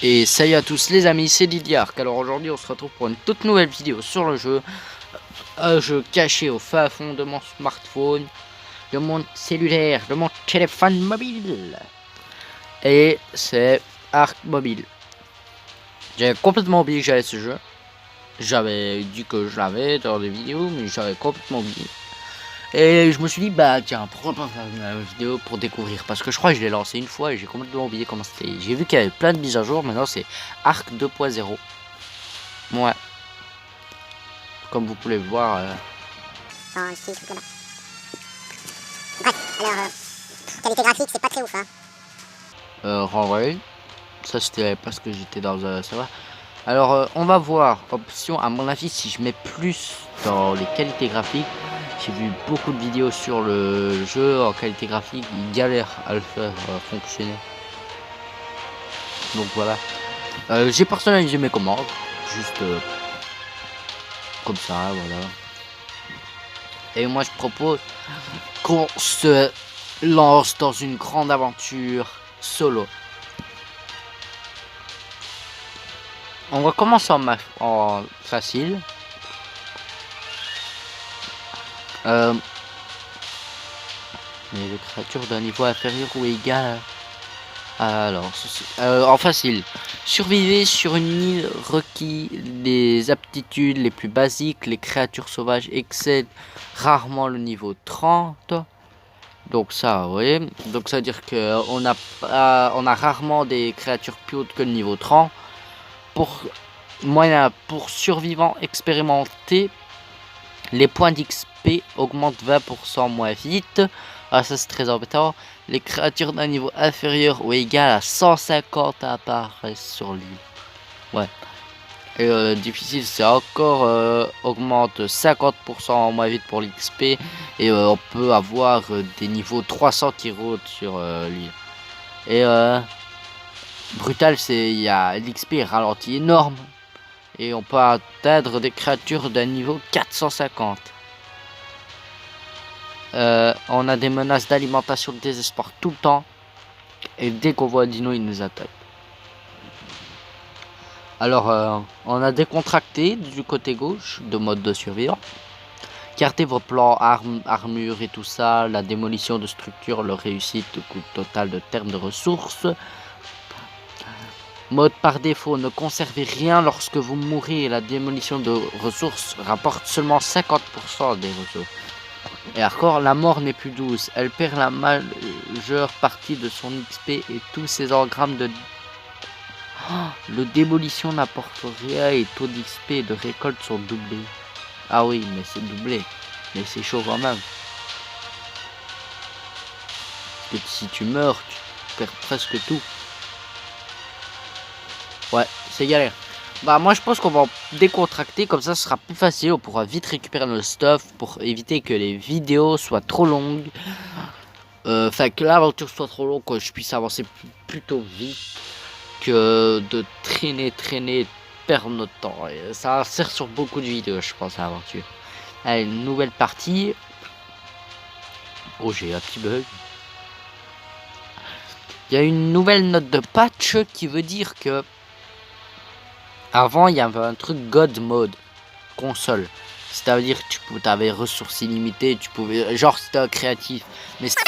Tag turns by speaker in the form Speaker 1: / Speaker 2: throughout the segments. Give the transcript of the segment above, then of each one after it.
Speaker 1: Et salut à tous les amis, c'est Didiark. Alors aujourd'hui on se retrouve pour une toute nouvelle vidéo sur le jeu. Un jeu caché au fin fond de mon smartphone, de mon cellulaire, de mon téléphone mobile. Et c'est Ark Mobile. J'avais complètement oublié que j'avais ce jeu. J'avais dit que je l'avais dans des vidéos, mais j'avais complètement oublié. Et je me suis dit, bah tiens, pourquoi pas faire une vidéo pour découvrir. Parce que je crois que je l'ai lancé une fois et j'ai complètement oublié comment c'était. J'ai vu qu'il y avait plein de mises à jour, maintenant c'est Ark 2.0. Ouais. Comme vous pouvez le voir.
Speaker 2: Bref, alors, qualité graphique, c'est pas très ouf, hein.
Speaker 1: Renvoyer. Ça, c'était parce que j'étais dans un serveur. Alors, on va voir. Option, à mon avis, si je mets plus dans les qualités graphiques. J'ai vu beaucoup de vidéos sur le jeu en qualité graphique. Ils galèrent à le faire fonctionner. Donc voilà. J'ai personnalisé mes commandes. Juste comme ça, voilà. Et moi, je propose qu'on se lance dans une grande aventure solo. On va commencer en facile. Mais les créatures d'un niveau inférieur ou égal. Alors, en facile. Survivez sur une île requis les aptitudes les plus basiques. Les créatures sauvages excèdent rarement le niveau 30. Donc ça, oui. Donc ça veut dire que on a rarement des créatures plus hautes que le niveau 30. Pour survivants expérimentés, les points d'XP augmentent 20% moins vite. Ah, ça c'est très embêtant. Les créatures d'un niveau inférieur ou égal à 150 apparaissent sur l'île. Ouais. Et difficile, c'est encore augmente 50% moins vite pour l'XP. Et on peut avoir des niveaux 300 qui rôdent sur l'île. Et brutal, c'est il y a l'XP ralenti énorme. Et on peut atteindre des créatures d'un niveau 450. On a des menaces d'alimentation de désespoir tout le temps. Et dès qu'on voit un dino, il nous attaque. Alors, on a décontracté du côté gauche de mode de survivant. Gardez vos plans, armure et tout ça. La démolition de structures, leur réussite, coût total de termes de ressources. Mode par défaut, ne conservez rien lorsque vous mourrez. La démolition de ressources rapporte seulement 50% des ressources. Et encore, la mort n'est plus douce. Elle perd la majeure partie de son XP et tous ses engrammes de... Oh, le démolition n'apporte rien et taux d'XP et de récolte sont doublés. Ah oui, mais c'est doublé. Mais c'est chaud quand même. Parce que si tu meurs, tu perds presque tout. Ouais, c'est galère. Bah moi je pense qu'on va décontracter, comme ça ce sera plus facile, on pourra vite récupérer nos stuff pour éviter que les vidéos soient trop longues. Enfin que l'aventure soit trop longue, que je puisse avancer plutôt vite que de traîner, perdre notre temps. Et ça sert sur beaucoup de vidéos je pense à l'aventure. Allez, une nouvelle partie. Oh j'ai un petit bug. Il y a une nouvelle note de patch qui veut dire que avant, il y avait un truc God Mode console. C'est-à-dire que tu avais ressources illimitées, tu pouvais... Genre, c'était un créatif. Mais ça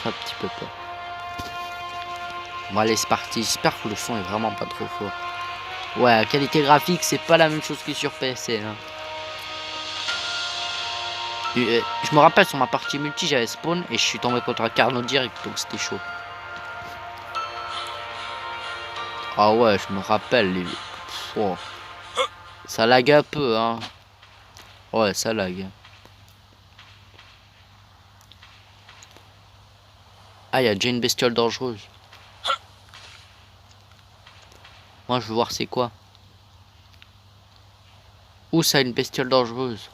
Speaker 1: fait un petit peu peur. Bon, allez, c'est parti. J'espère que le son est vraiment pas trop fort. Ouais, la qualité graphique, c'est pas la même chose que sur PC. Hein. Je me rappelle, sur ma partie multi, j'avais spawn et je suis tombé contre un Carnot direct, donc c'était chaud. Ah ouais, je me rappelle. Oh. Ça lag un peu, hein. Ouais, ça lag. Ah, il y a déjà une bestiole dangereuse. Moi, je veux voir c'est quoi. Où ça, une bestiole dangereuse?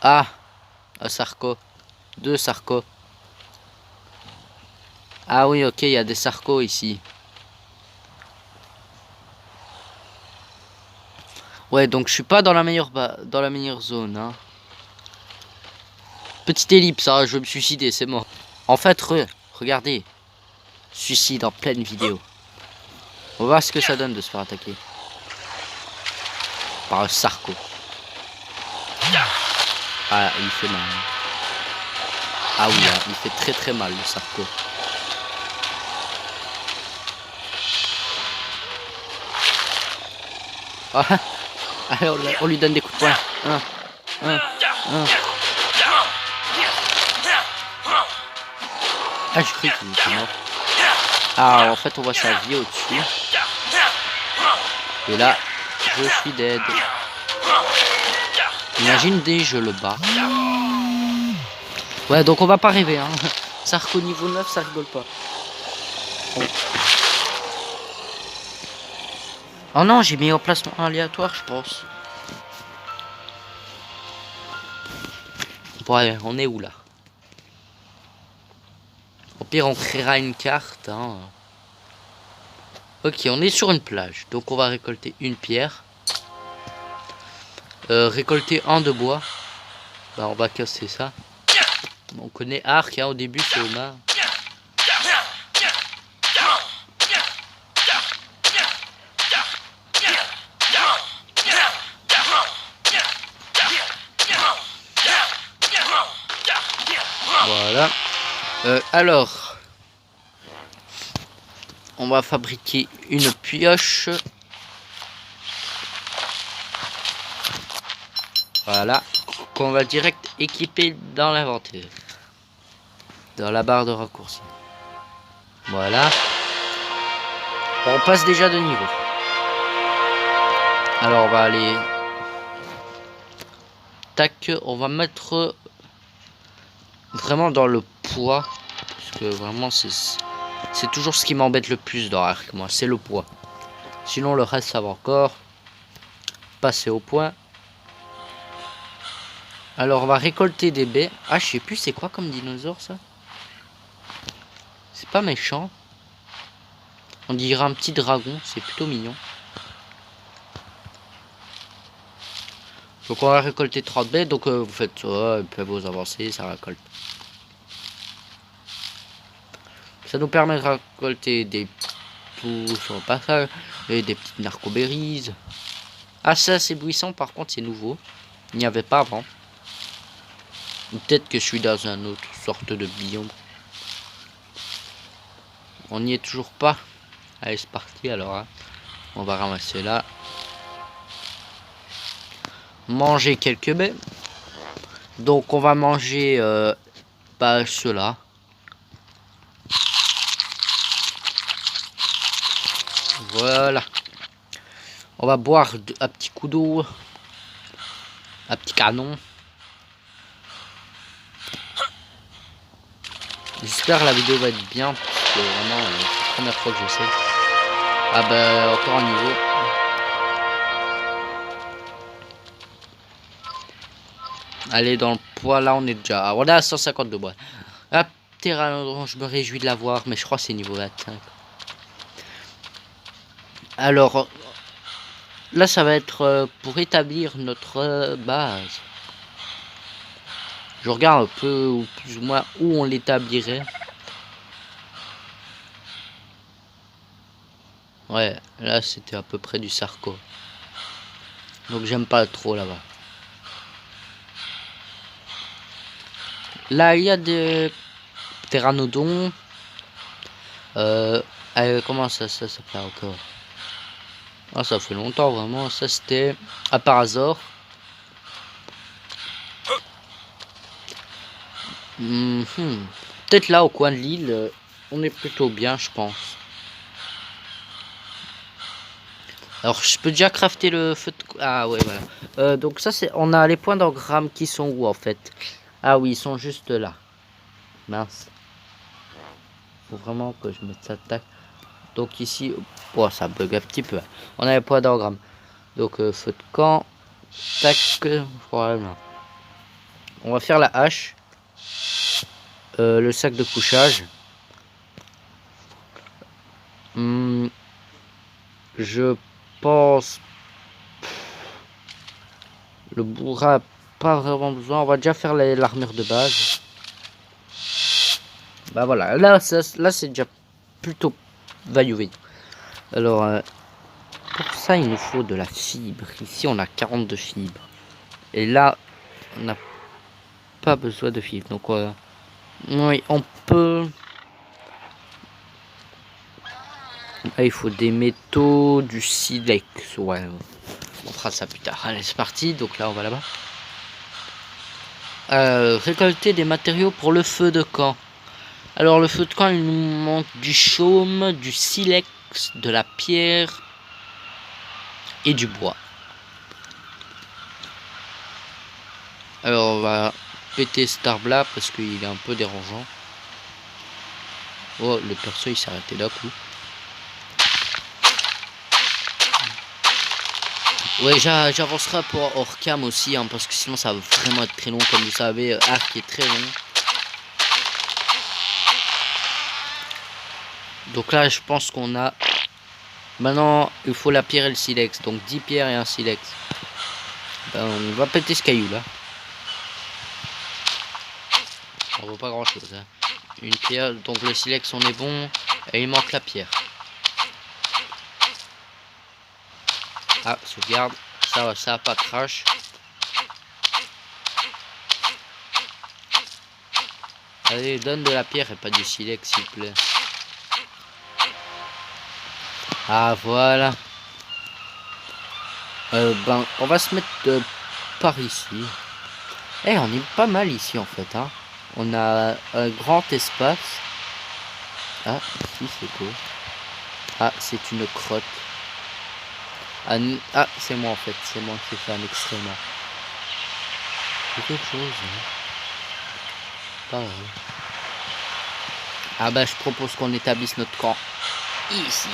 Speaker 1: Ah, Sarco. 2 Sarco. Ah oui, ok, il y a des Sarco ici. Ouais, donc je suis pas dans la meilleure zone. Hein. Petite ellipse, hein, je vais me suicider, c'est mort. En fait, regardez. Suicide en pleine vidéo. On va voir ce que ça donne de se faire attaquer. Par un Sarco. Ah, il fait mal. Ah oui, hein, il fait très très mal le Sarco. Ah, allez, on lui donne des coups de poing. Ah, je croyais qu'il était mort. Ah, en fait, on voit sa vie au-dessus. Et là, je suis dead. Imagine dès je le bats. Ouais, donc on va pas rêver. Hein. Sarco niveau 9, ça rigole pas. Oh non, j'ai mis en placement aléatoire, je pense. Ouais, on est où là? Au pire, on créera une carte. Hein. Ok, on est sur une plage. Donc on va récolter une pierre. Récolter un de bois. Bah, on va casser ça. On connaît arc, hein, au début c'est Omar. Voilà. Alors, on va fabriquer une pioche. Voilà. Qu'on va direct équiper dans l'inventaire. Dans la barre de raccourci. Voilà. On passe déjà de niveau. Alors on va aller... Tac, on va mettre... Vraiment dans le poids. Parce que vraiment c'est toujours ce qui m'embête le plus dans Arc, moi. C'est le poids. Sinon le reste ça va encore. Passer au point. Alors on va récolter des baies. Ah, je sais plus c'est quoi comme dinosaure ça. C'est pas méchant. On dirait un petit dragon, c'est plutôt mignon. Donc on va récolter 30 baies, donc vous faites ça, et puis vous avancez, ça récolte. Ça nous permet de récolter des pousses au passage, et des petites narcoberries. Ah ça c'est buisson, par contre c'est nouveau. Il n'y avait pas avant. Peut-être que je suis dans un autre sorte de biome. On n'y est toujours pas. Allez c'est parti alors. Hein. On va ramasser là. Manger quelques baies. Donc on va manger pas ceux-là. Voilà. On va boire un petit coup d'eau. Un petit canon. J'espère que la vidéo va être bien. Parce que vraiment, c'est la première fois que j'essaie. Ah bah, encore un niveau. Allez, dans le poids, là, on est déjà... On est à 150 de bois. Ah, Pteranodon, je me réjouis de l'avoir. Mais je crois que c'est niveau 25. Alors, là, ça va être pour établir notre base. Je regarde un peu, ou plus ou moins, où on l'établirait. Ouais, là, c'était à peu près du Sarco. Donc, j'aime pas trop là-bas. Là, il y a des pteranodons. Comment ça s'appelle encore? Ah, ça fait longtemps, vraiment. Ça, c'était à Parazor. Peut-être là, au coin de l'île, on est plutôt bien, je pense. Alors, je peux déjà crafter le feu de... Ah, ouais, voilà. Donc, ça, c'est... On a les points d'engramme qui sont où, en fait? Ah oui, ils sont juste là. Mince. Faut vraiment que je mette ça tac. Donc, ici... Oh, ça bug un petit peu. On a les points d'engramme. Donc, feu de camp. Tac. Voilà. On va faire la hache. Le sac de couchage. Je pense... Le bourrin, pas vraiment besoin. On va déjà faire l'armure de base. Bah voilà, là c'est déjà plutôt value. Alors, pour ça, il nous faut de la fibre. Ici, on a 42 fibres. Et là, on n'a pas besoin de fibres. Donc, oui, on peut... Ah, il faut des métaux, du silex. Ouais, on fera ça plus tard. Allez, c'est parti. Donc là, on va là-bas. Récolter des matériaux pour le feu de camp. Alors, le feu de camp, il nous manque du chaume, du silex, de la pierre et du bois. Alors, on va péter cet arbre-là parce qu'il est un peu dérangeant. Oh, le perso, il s'est arrêté d'un coup. Ouais, j'avancerai pour hors cam aussi, hein, parce que sinon ça va vraiment être très long. Comme vous savez, Arc est très long. Donc là, je pense qu'on a... Maintenant, il faut la pierre et le silex. Donc 10 pierres et un silex. Ben, on va péter ce caillou là. On voit pas grand chose. Hein. Une pierre, donc le silex on est bon. Et il manque la pierre. Ah, sauvegarde. Ça a pas crash. Allez, donne de la pierre et pas du silex, s'il vous plaît. Ah, voilà. Ben, on va se mettre par ici. Eh, on est pas mal ici, en fait. Hein. On a un grand espace. Ah, ici, c'est quoi? Ah, c'est une crotte. Ah, c'est moi, en fait. C'est moi qui ai fait un extrêmement. C'est quelque chose. Hein. Pas vrai. Ah, bah, je propose qu'on établisse notre camp ici.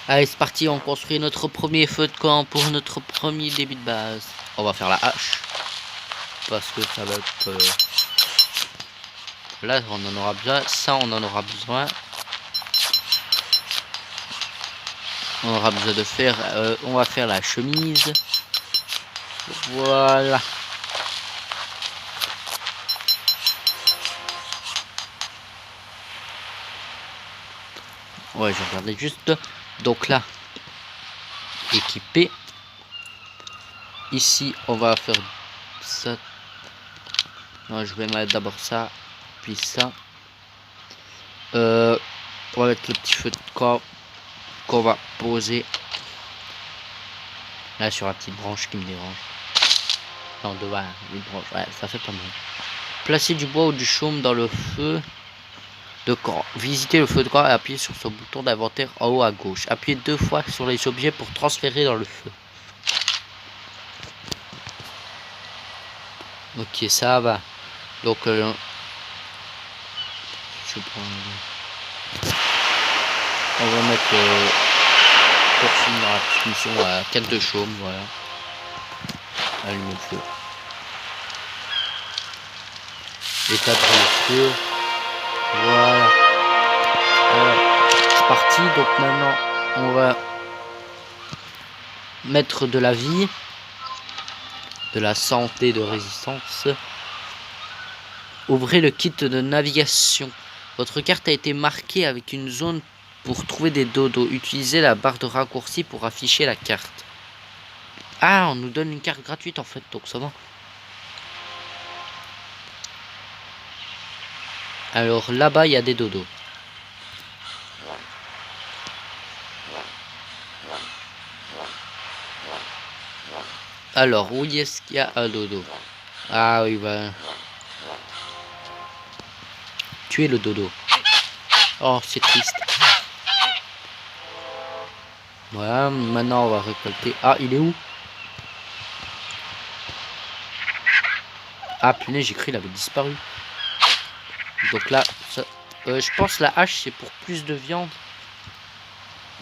Speaker 1: Allez, c'est parti, on construit notre premier feu de camp pour notre premier début de base. On va faire la hache. Parce que ça va être... Là, on en aura besoin. Ça, on en aura besoin. On aura besoin de faire... on va faire la chemise. Voilà. Ouais, je regardais juste... Donc là, équipé. Ici, on va faire ça. Non, je vais mettre d'abord ça, puis ça. On va mettre le petit feu de camp qu'on va poser là sur la petite branche qui me dérange. Non, devant une branche. Ouais, ça fait pas mal. Placer du bois ou du chaume dans le feu de camp. Visiter le feu de camp et appuyer sur ce bouton d'inventaire en haut à gauche. Appuyez 2 fois sur les objets pour transférer dans le feu. Ok, ça va. Donc, je prends... On va mettre pour finir la petite mission à 4 de chaume, voilà. Allumer le feu. Éteindre le feu. Voilà. C'est parti. Donc maintenant, on va mettre de la vie, de la santé, de résistance. Ouvrez le kit de navigation. Votre carte a été marquée avec une zone pour trouver des dodos. Utilisez la barre de raccourci pour afficher la carte. Ah, on nous donne une carte gratuite en fait, donc ça va. Alors là-bas, il y a des dodos. Alors, où est-ce qu'il y a un dodo? Ah oui, bah... Tuer le dodo. Oh, c'est triste. Voilà, maintenant on va récolter... Ah, il est où? Ah, punaise, j'ai cru qu'il avait disparu. Donc là, ça, je pense la hache, c'est pour plus de viande.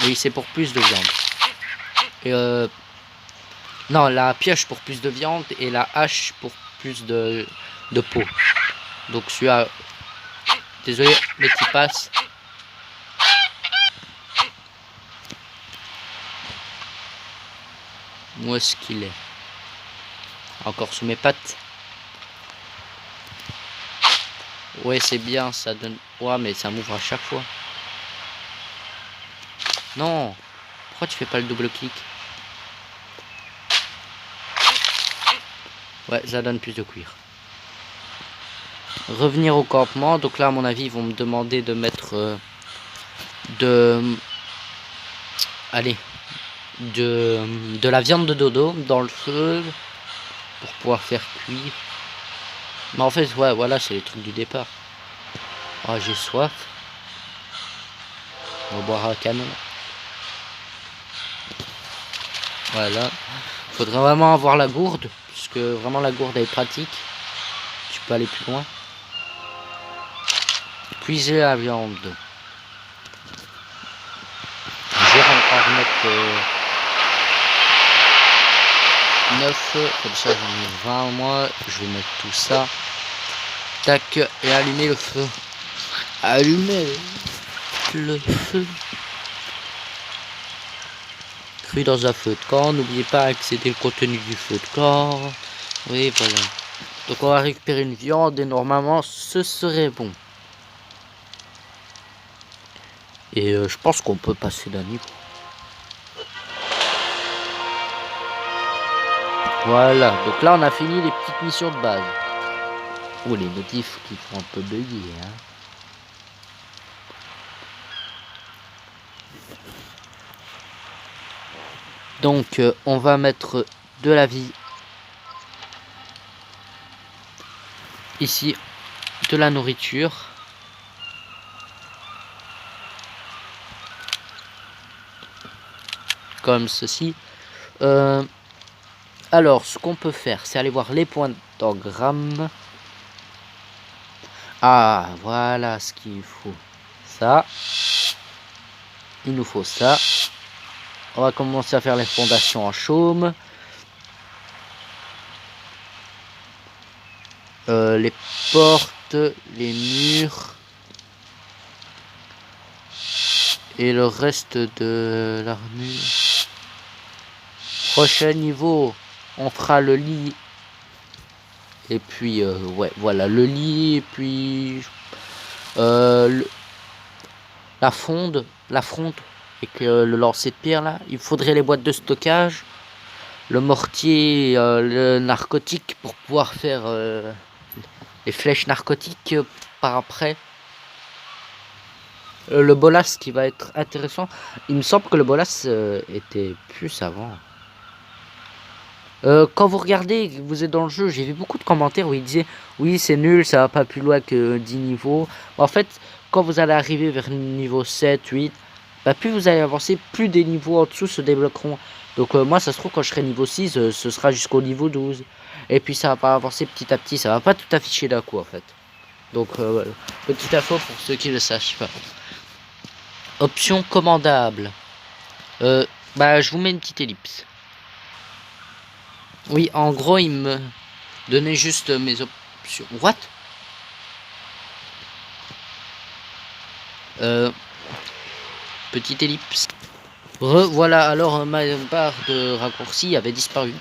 Speaker 1: Oui, c'est pour plus de viande. Et non, la pioche pour plus de viande et la hache pour plus de peau. Donc celui-là, désolé, mais qui passe. Où est-ce qu'il est? Encore sous mes pattes. Ouais, c'est bien, ça donne... Ouais, mais ça m'ouvre à chaque fois. Non. Pourquoi tu fais pas le double clic? Ouais, ça donne plus de cuir. Revenir au campement. Donc là, à mon avis, ils vont me demander de mettre... Allez. De la viande de dodo dans le feu. Pour pouvoir faire cuire. Mais en fait, ouais, voilà, c'est les trucs du départ. Oh, j'ai soif. On va boire un canon. Voilà. Faudrait vraiment avoir la gourde. Puisque vraiment la gourde elle est pratique. Tu peux aller plus loin. Cuisez la viande. Je vais en remettre 9. Comme ça j'en ai 20 moi. Je vais mettre tout ça. Tac. Et allumer le feu. Allumer le feu. Cuit dans un feu de camp. N'oubliez pas que c'était le contenu du feu de camp. Oui, voilà. Donc on va récupérer une viande et normalement ce serait bon. Et je pense qu'on peut passer d'un niveau. Voilà. Donc là on a fini les petites missions de base. Oh, les notifs qui font un peu bugger, hein. Donc on va mettre de la vie ici, de la nourriture, comme ceci. Alors ce qu'on peut faire, c'est aller voir les points d'engramme. Ah, voilà ce qu'il faut. Ça, il nous faut ça. On va commencer à faire les fondations en chaume. Les portes, les murs. Et le reste de l'armure. Prochain niveau, on fera le lit. Et puis, ouais, voilà, le lit. Et puis, la fronde. Avec le lancer de pierre là, il faudrait les boîtes de stockage, le mortier, le narcotique pour pouvoir faire les flèches narcotiques par après. Le bolas qui va être intéressant. Il me semble que le bolas était plus avant. Quand vous regardez, vous êtes dans le jeu, j'ai vu beaucoup de commentaires où ils disaient oui c'est nul, ça va pas plus loin que 10 niveaux. En fait, quand vous allez arriver vers niveau 7, 8, bah, plus vous allez avancer, plus des niveaux en dessous se débloqueront. Donc moi ça se trouve quand je serai niveau 6, ce sera jusqu'au niveau 12. Et puis ça va pas avancer petit à petit, ça va pas tout afficher d'un coup en fait. Donc voilà. Petite info pour ceux qui ne le sachent pas. Option commandable. Bah je vous mets une petite ellipse. Oui, en gros il me donnait juste mes options. What? Petite ellipse. Voilà, alors ma barre de raccourci avait disparu.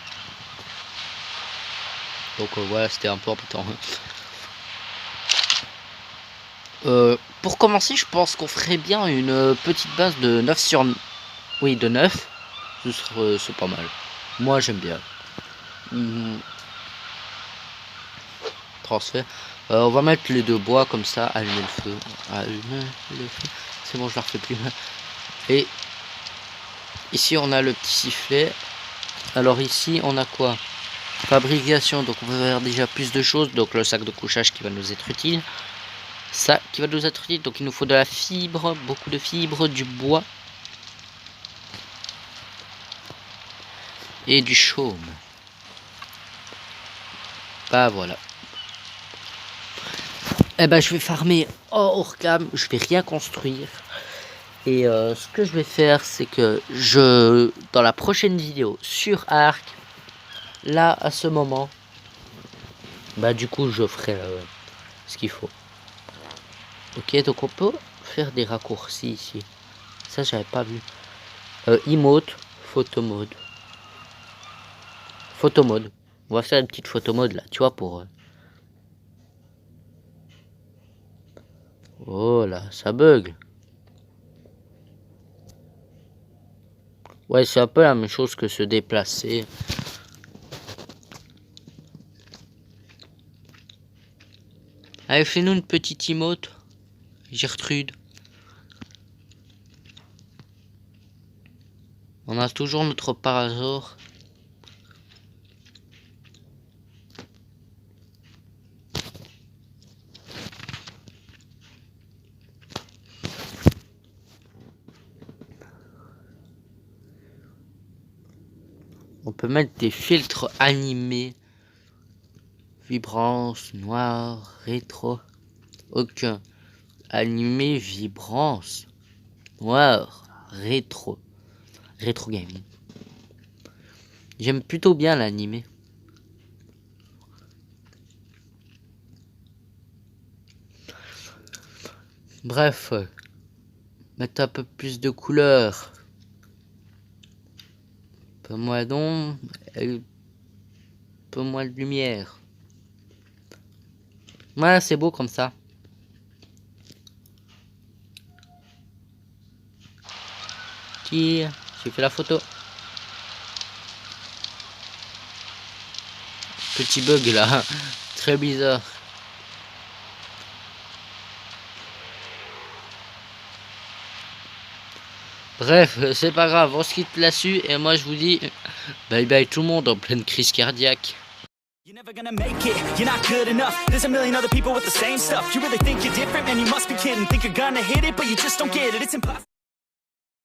Speaker 1: Donc voilà, c'était un peu embêtant. Pour commencer, je pense qu'on ferait bien une petite base de 9 sur... Oui, de 9. C'est pas mal. Moi, j'aime bien. Transfert. On va mettre les deux bois comme ça. Allumer le feu. Allumer le feu. C'est bon, je la refais plus. Et ici, on a le petit sifflet. Alors ici, on a quoi? Fabrication. Donc, on va faire déjà plus de choses. Donc, le sac de couchage qui va nous être utile. Ça qui va nous être utile. Donc, il nous faut de la fibre. Beaucoup de fibres. Du bois. Et du chaume. Bah, voilà. Eh ben, je vais farmer hors cam. Je vais rien construire. Et ce que je vais faire, c'est que dans la prochaine vidéo sur Ark, là, à ce moment, Bah du coup je ferai ce qu'il faut. Ok, donc on peut faire des raccourcis ici. Ça j'avais pas vu. Emote, photo mode. Photo mode. On va faire une petite photo mode là, tu vois, pour... Oh là, ça bug. Ouais, c'est un peu la même chose que se déplacer. Allez, fais-nous une petite emote, Gertrude. On a toujours notre parasor. On peut mettre des filtres animés. Vibrance, noir, rétro. Aucun. Animé, vibrance, noir, rétro. Rétro gaming. J'aime plutôt bien l'animé. Bref. Mettre un peu plus de couleurs. Un peu moins d'ombre. Un peu moins de lumière. Ouais, c'est beau comme ça. Tire, j'ai fait la photo. Petit bug là, très bizarre. Bref, c'est pas grave, on se quitte là-dessus et moi je vous dis bye bye tout le monde en pleine crise cardiaque.
Speaker 3: You're never gonna make it, you're not good enough. There's a million other people with the same stuff. You really think you're different? Man, you must be kidding. Think you're gonna hit it, but you just don't get it. It's impossible.